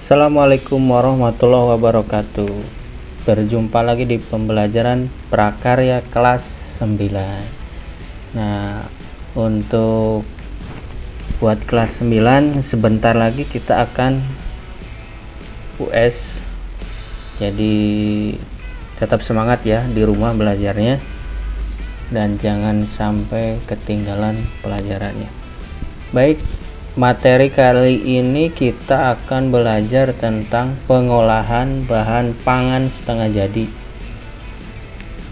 Assalamualaikum warahmatullahi wabarakatuh. Berjumpa lagi di pembelajaran prakarya kelas 9. Nah, untuk buat kelas 9 sebentar lagi kita akan US. Jadi tetap semangat ya di rumah belajarnya dan jangan sampai ketinggalan pelajarannya. Baik, materi kali ini kita akan belajar tentang pengolahan bahan pangan setengah jadi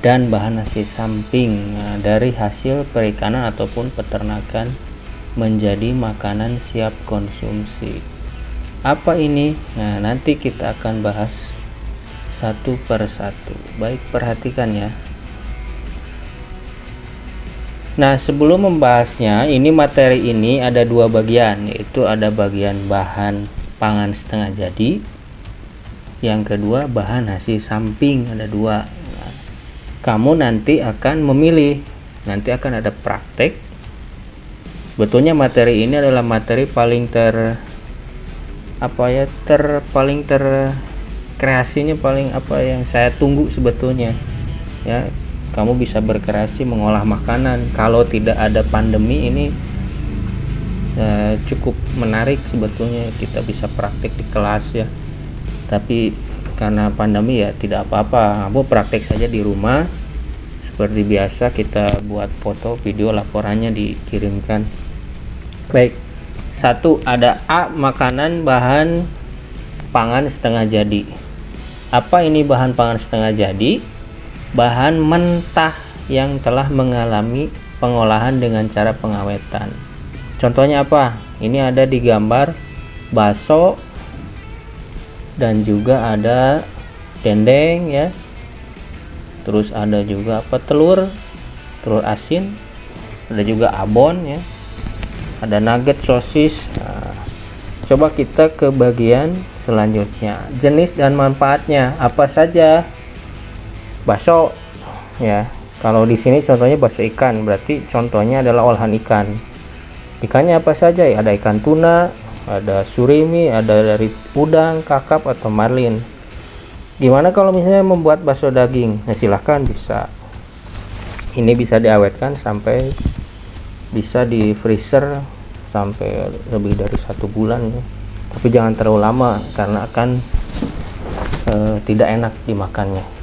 dan bahan hasil samping dari hasil perikanan ataupun peternakan menjadi makanan siap konsumsi. Apa ini? Nah, nanti kita akan bahas satu per satu. Baik, perhatikan ya. Nah, sebelum membahasnya, ini materi ini ada dua bagian, yaitu ada bagian bahan pangan setengah jadi, yang kedua bahan hasil samping, ada dua. Nah, kamu nanti akan memilih, nanti akan ada praktek. Sebetulnya materi ini adalah materi paling kreasinya paling yang saya tunggu sebetulnya ya. Kamu bisa berkreasi mengolah makanan. Kalau tidak ada pandemi ini cukup menarik sebetulnya, kita bisa praktik di kelas ya. Tapi karena pandemi ya tidak apa-apa, kamu praktek saja di rumah seperti biasa. Kita buat foto, video, laporannya dikirimkan. Baik, satu ada A, makanan bahan pangan setengah jadi. Apa ini bahan pangan setengah jadi? Bahan mentah yang telah mengalami pengolahan dengan cara pengawetan. Contohnya apa? Ini ada di gambar bakso dan juga ada dendeng ya. Terus ada juga telur asin, ada juga abon ya. Ada nugget, sosis. Nah, coba kita ke bagian selanjutnya. Jenis dan manfaatnya apa saja? Bakso ya, kalau di sini contohnya bakso ikan, berarti contohnya adalah olahan ikan. Ikannya apa saja ya? Ada ikan tuna, ada surimi, ada dari udang, kakap atau marlin. Gimana kalau misalnya membuat bakso daging? Nah, silahkan, bisa. Ini bisa diawetkan sampai bisa di freezer sampai lebih dari 1 bulan ya. Tapi jangan terlalu lama karena akan tidak enak dimakannya.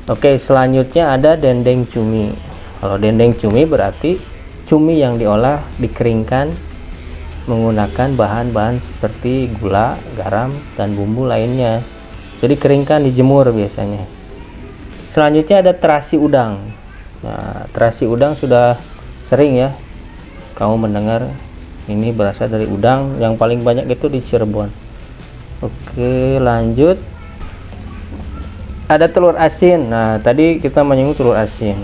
Oke, selanjutnya ada dendeng cumi. Kalau dendeng cumi berarti cumi yang diolah, dikeringkan menggunakan bahan-bahan seperti gula, garam, dan bumbu lainnya. Jadi keringkan, dijemur biasanya. Selanjutnya ada terasi udang. Nah, terasi udang sudah sering ya kamu mendengar, ini berasal dari udang, yang paling banyak itu di Cirebon. Oke, lanjut. Ada telur asin. Nah, tadi kita menyinggung telur asin.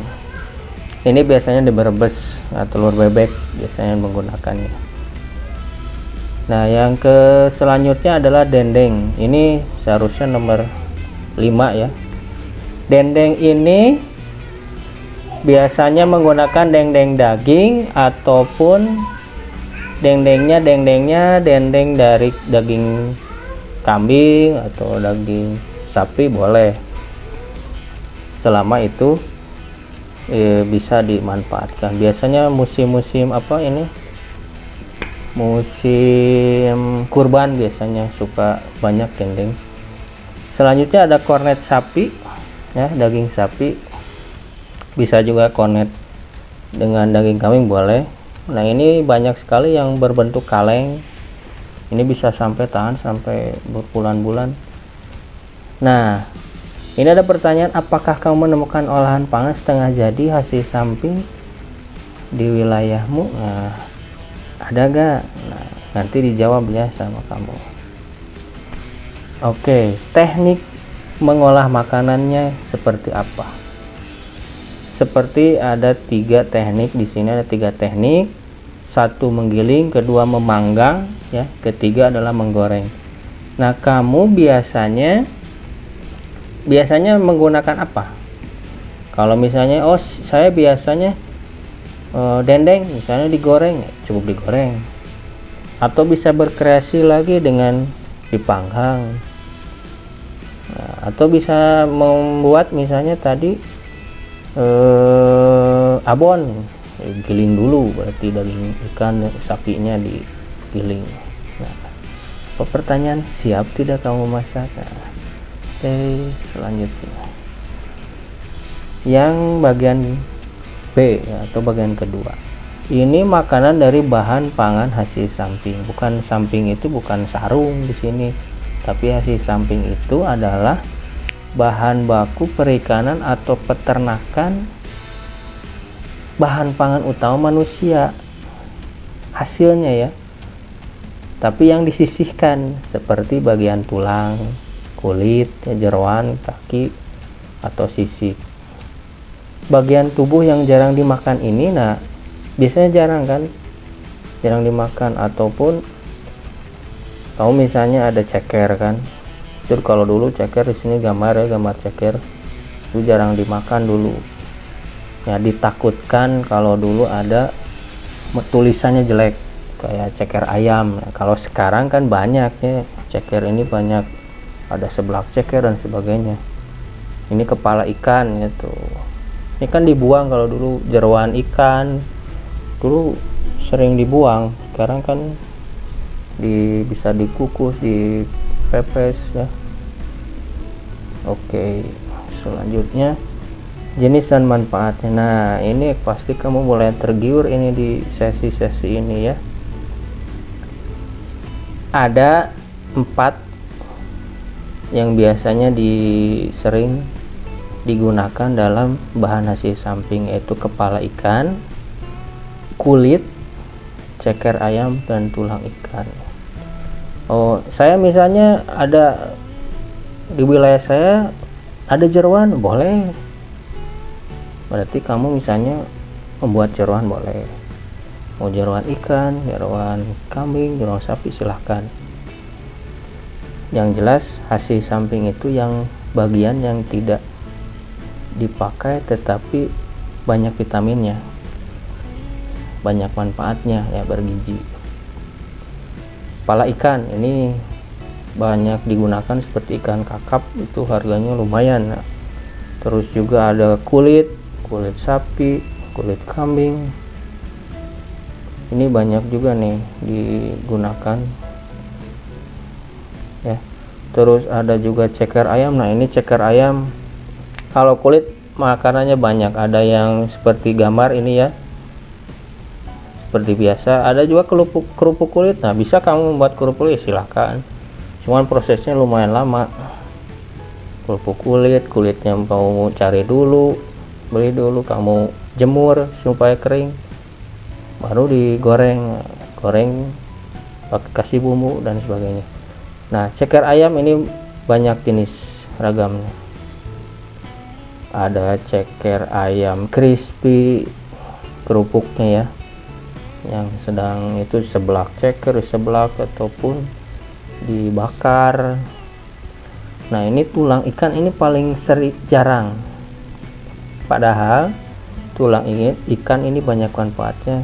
Ini biasanya di Brebes. Nah, telur bebek biasanya menggunakannya. Nah, yang selanjutnya adalah dendeng. Ini seharusnya nomor 5 ya. Dendeng ini biasanya menggunakan dendeng daging ataupun dendeng dari daging kambing atau daging sapi boleh. Selama itu bisa dimanfaatkan. Biasanya musim-musim musim kurban biasanya suka banyak dendeng. Selanjutnya ada kornet sapi ya, daging sapi. Bisa juga kornet dengan daging kambing boleh. Nah, ini banyak sekali yang berbentuk kaleng. Ini bisa tahan sampai berbulan-bulan. Nah, ini ada pertanyaan, apakah kamu menemukan olahan pangan setengah jadi hasil samping di wilayahmu? Nah, ada gak? Nah, nanti dijawab ya sama kamu. Oke, teknik mengolah makanannya seperti apa? Seperti ada 3 teknik di sini, ada 3 teknik. 1 menggiling, kedua memanggang, ya, ketiga adalah menggoreng. Nah, kamu biasanya menggunakan apa? Kalau misalnya saya biasanya dendeng misalnya digoreng, cukup digoreng. Atau bisa berkreasi lagi dengan dipanggang. Nah, atau bisa membuat misalnya tadi abon, giling dulu, berarti daging ikan sapinya digiling. Nah, pertanyaan, siap tidak kamu masak? Nah, selanjutnya yang bagian B atau bagian kedua, ini makanan dari bahan pangan hasil samping. Bukan samping itu bukan sarung di sini, tapi hasil samping itu adalah bahan baku perikanan atau peternakan, bahan pangan utama manusia hasilnya ya, tapi yang disisihkan seperti bagian tulang, kulit, jeroan, kaki atau sisik. Bagian tubuh yang jarang dimakan ini, nah biasanya jarang dimakan. Ataupun tahu misalnya ada ceker kan, itu kalau dulu ceker di sini gambar ceker itu jarang dimakan dulu ya, ditakutkan kalau dulu ada tulisannya jelek kayak ceker ayam. Nah, kalau sekarang kan banyak ya, ceker ini banyak, ada seblak ceker dan sebagainya. Ini kepala ikan gitu, ini kan dibuang. Kalau dulu jeroan ikan dulu sering dibuang, sekarang kan bisa dikukus, dipepes ya. Oke, selanjutnya jenis dan manfaatnya. Nah, ini pasti kamu mulai tergiur ini di sesi-sesi ini ya. Ada 4 yang biasanya sering digunakan dalam bahan hasil samping, yaitu kepala ikan, kulit, ceker ayam, dan tulang ikan. Oh, saya misalnya ada di wilayah saya ada jeroan, boleh. Berarti kamu misalnya membuat jeroan boleh. Mau jeroan ikan, jeroan kambing, jeroan sapi, silahkan. Yang jelas hasil samping itu yang bagian yang tidak dipakai tetapi banyak vitaminnya, banyak manfaatnya ya, bergizi. Kepala ikan ini banyak digunakan seperti ikan kakap, itu harganya lumayan. Nah, terus juga ada kulit sapi, kulit kambing, ini banyak juga nih digunakan ya. Terus ada juga ceker ayam. Nah, ini ceker ayam, kalau kulit makanannya banyak, ada yang seperti gambar ini ya, seperti biasa. Ada juga kerupuk kulit. Nah, bisa kamu membuat kerupuk kulit, silahkan, cuman prosesnya lumayan lama. Kerupuk kulitnya mau cari dulu, beli dulu, kamu jemur supaya kering, baru digoreng, pakai kasih bumbu dan sebagainya. Nah, ceker ayam ini banyak jenis ragamnya. Ada ceker ayam crispy, kerupuknya ya, yang sedang itu seblak ceker, seblak ataupun dibakar. Nah, ini tulang ikan ini paling jarang, padahal tulang ikan ini banyak manfaatnya.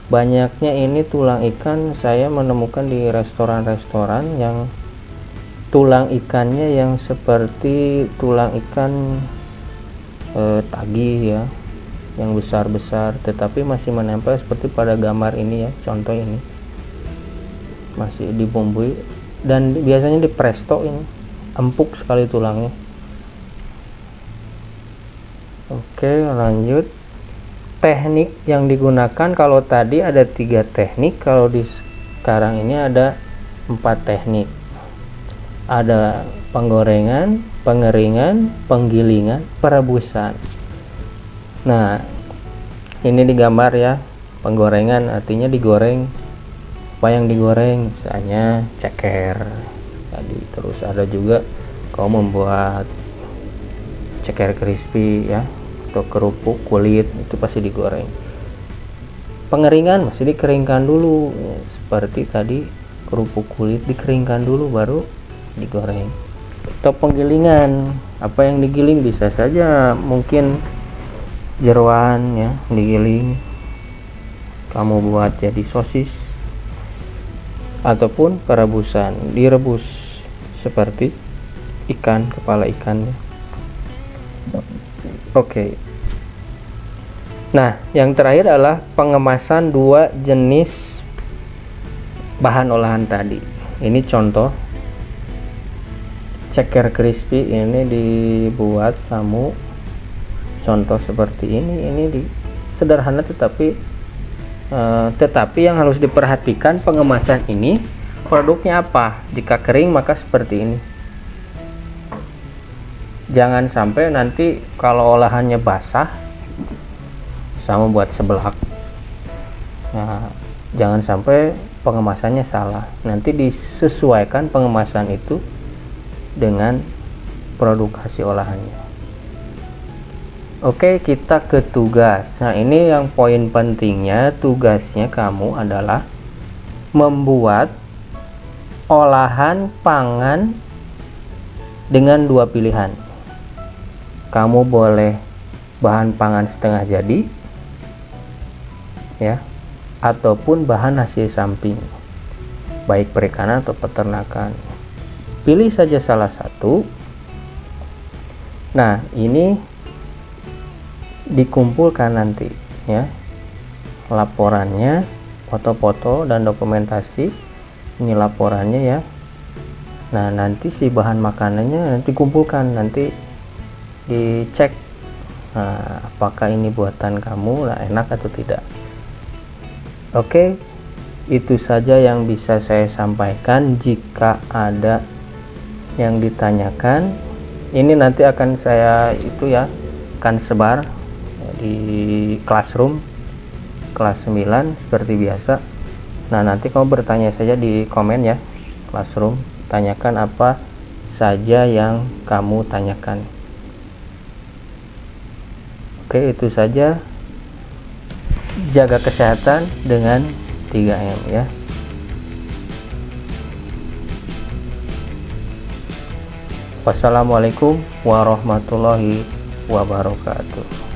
Banyaknya ini tulang ikan saya menemukan di restoran-restoran yang tulang ikannya yang seperti tulang ikan tagih ya, yang besar-besar, tetapi masih menempel seperti pada gambar ini ya, contoh ini masih dibumbui dan biasanya di presto, ini empuk sekali tulangnya. Oke, lanjut. Teknik yang digunakan, kalau tadi ada 3 teknik, kalau di sekarang ini ada 4 teknik. Ada penggorengan, pengeringan, penggilingan, perebusan. Nah, ini digambar ya, penggorengan artinya digoreng. Apa yang digoreng? Misalnya ceker tadi. Terus ada juga kau membuat ceker crispy ya, atau kerupuk kulit, itu pasti digoreng. Pengeringan masih dikeringkan dulu ya, seperti tadi kerupuk kulit dikeringkan dulu baru digoreng. Atau penggilingan, apa yang digiling? Bisa saja mungkin jeroan ya, digiling kamu buat jadi sosis. ataupun perebusan, direbus seperti ikan, kepala ikannya. Oke. Nah, yang terakhir adalah pengemasan 2 jenis bahan olahan tadi. Ini contoh ceker crispy, ini dibuat kamu contoh seperti ini sederhana tetapi yang harus diperhatikan pengemasan ini produknya apa. Jika kering maka seperti ini. Jangan sampai nanti kalau olahannya basah sama buat seblak. Nah, jangan sampai pengemasannya salah. Nanti disesuaikan pengemasan itu dengan produk hasil olahannya. Oke, kita ke tugas. Nah, ini yang poin pentingnya. Tugasnya kamu adalah membuat olahan pangan dengan 2 pilihan. Kamu boleh bahan pangan setengah jadi ya, ataupun bahan hasil samping, baik perikanan atau peternakan. Pilih saja salah satu. Nah, ini dikumpulkan nanti ya, laporannya, foto-foto dan dokumentasi. Ini laporannya ya. Nah, nanti si bahan makanannya nanti kumpulkan, nanti dicek apakah ini buatan kamu, enak atau tidak. Oke, itu saja yang bisa saya sampaikan. Jika ada yang ditanyakan, ini nanti akan saya akan sebar di Classroom kelas 9 seperti biasa. Nah, nanti kamu bertanya saja di komen ya, Classroom, tanyakan apa saja yang kamu tanyakan. Oke, itu saja. Jaga kesehatan dengan 3M ya. Wassalamualaikum warahmatullahi wabarakatuh.